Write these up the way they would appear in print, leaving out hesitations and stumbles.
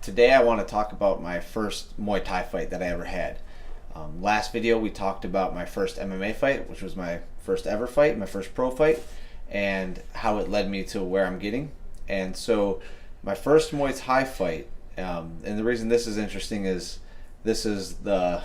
Today I want to talk about my first Muay Thai fight that I ever had. Last video we talked about my first MMA fight, which was my first ever fight, my first pro fight, and how it led me to where I'm getting. And so my first Muay Thai fight, and the reason this is interesting is this is the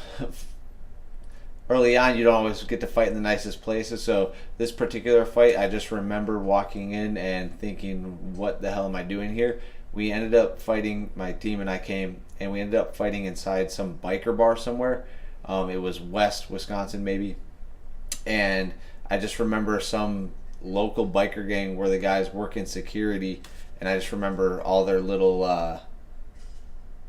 early on you don't always get to fight in the nicest places. So this particular fight, I just remember walking in and thinking, what the hell am I doing here? We ended up fighting, my team and I came, and we ended up fighting inside some biker bar somewhere. It was West Wisconsin maybe. And I just remember some local biker gang where the guys work in security, and I just remember all their little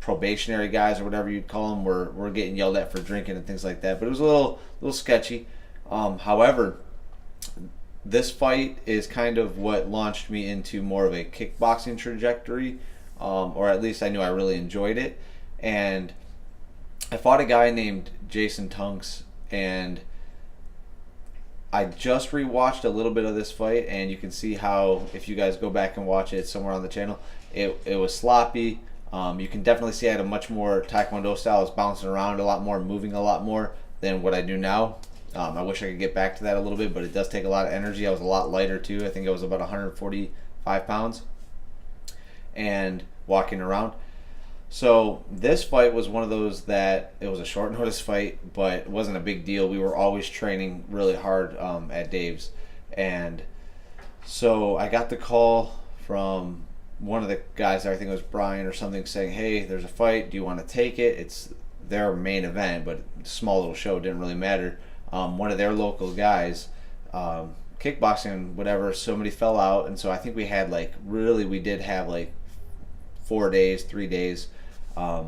probationary guys or whatever you'd call them were getting yelled at for drinking and things like that. But it was a little sketchy. However, this fight is kind of what launched me into more of a kickboxing trajectory, or at least I knew I really enjoyed it. And I fought a guy named Jason Tunks, and I just rewatched a little bit of this fight, and you can see how, if you guys go back and watch it somewhere on the channel, it was sloppy. You can definitely see I had a much more Taekwondo style. I was bouncing around a lot more, moving a lot more than what I do now. I wish I could get back to that a little bit, but it does take a lot of energy. I was a lot lighter too. I think I was about 145 pounds and walking around. So this fight was one of those that it was a short notice fight, but it wasn't a big deal. We were always training really hard at Dave's. And so I got the call from one of the guys there, I think it was Brian or something, saying, hey, there's a fight. Do you want to take it? It's their main event, but small little show, didn't really matter. One of their local guys, kickboxing, whatever, somebody fell out, and so I think we had we did have 4 days, 3 days, but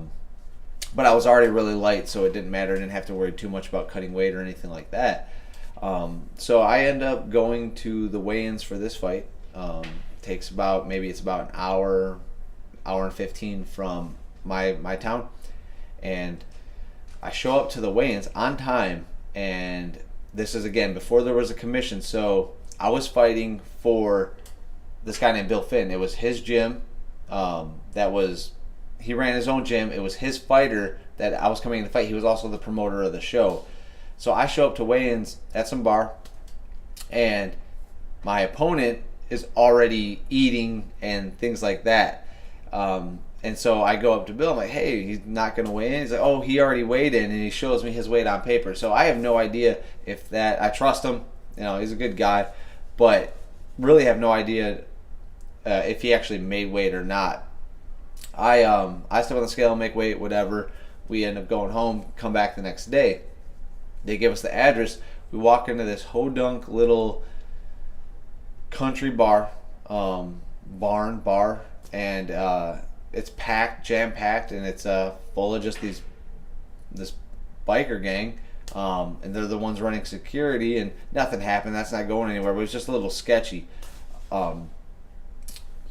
I was already really light, so it didn't matter. I didn't have to worry too much about cutting weight or anything like that. So I end up going to the weigh-ins for this fight. Takes about, maybe it's about an hour and 15 from my town, and I show up to the weigh-ins on time. And this is, again, before there was a commission. So I was fighting for this guy named Bill Finn. It was his gym. He ran his own gym. It was his fighter that I was coming in to fight. He was also the promoter of the show. So I show up to weigh-ins at some bar, and my opponent is already eating and things like that. And so I go up to Bill. I'm like, hey, he's not going to weigh in. He's like, oh, he already weighed in, and he shows me his weight on paper. So I have no idea if that, I trust him. He's a good guy, but really have no idea if he actually made weight or not. I step on the scale, make weight, whatever. We end up going home, come back the next day. They give us the address. We walk into this hodunk little country bar, bar, and it's packed, jam-packed, and it's full of just this biker gang, and they're the ones running security, and nothing happened. That's not going anywhere, but it was just a little sketchy.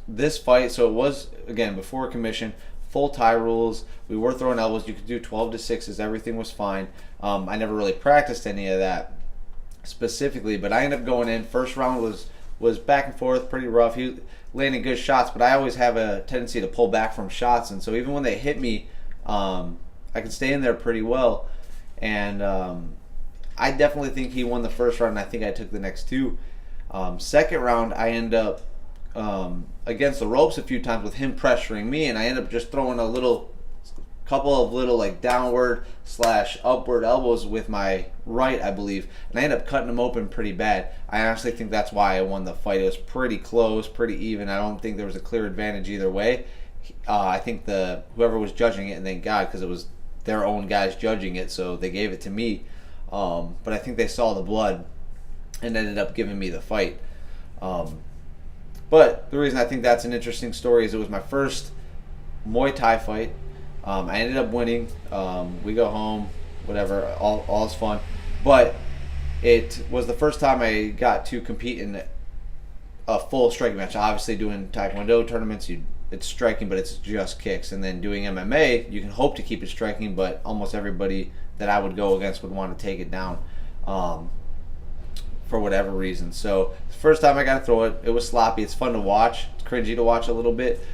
This fight, so it was, again, before commission, full Thai rules. We were throwing elbows. You could do 12 to 6s. Everything was fine. I never really practiced any of that specifically, but I ended up going in. First round was back and forth, pretty rough. He was landing good shots, but I always have a tendency to pull back from shots, and so even when they hit me, I could stay in there pretty well. And I definitely think he won the first round, and I think I took the next two. Second round, I end up against the ropes a few times with him pressuring me, and I end up just throwing couple of little downward / upward elbows with my right, I believe, and I ended up cutting him open pretty bad. I honestly think that's why I won the fight. It was pretty close, pretty even. I don't think there was a clear advantage either way. I think whoever was judging it, and thank God, because it was their own guys judging it, so they gave it to me. But I think they saw the blood and ended up giving me the fight. But the reason I think that's an interesting story is it was my first Muay Thai fight. I ended up winning. We go home, whatever, all is fun. But it was the first time I got to compete in a full striking match. Obviously, doing Taekwondo tournaments, it's striking, but it's just kicks. And then doing MMA, you can hope to keep it striking, but almost everybody that I would go against would want to take it down. for whatever reason. So the first time I got to throw it, it was sloppy. It's fun to watch. It's cringy to watch a little bit.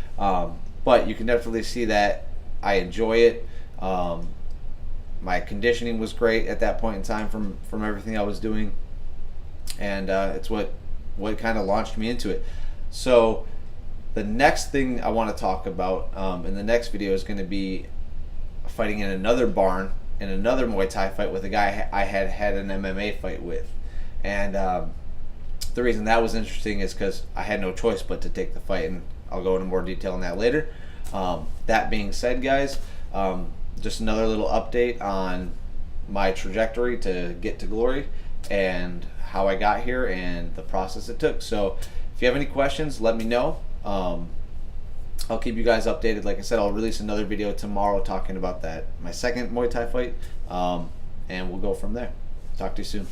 but you can definitely see that I enjoy it. My conditioning was great at that point in time from everything I was doing, and it's what kind of launched me into it. So the next thing I want to talk about in the next video is going to be fighting in another barn in another Muay Thai fight with a guy I had an MMA fight with. And the reason that was interesting is because I had no choice but to take the fight, and I'll go into more detail on that later. That being said, guys, just another little update on my trajectory to get to glory and how I got here and the process it took. So if you have any questions, let me know. I'll keep you guys updated. Like I said, I'll release another video tomorrow talking about my second Muay Thai fight, and we'll go from there. Talk to you soon.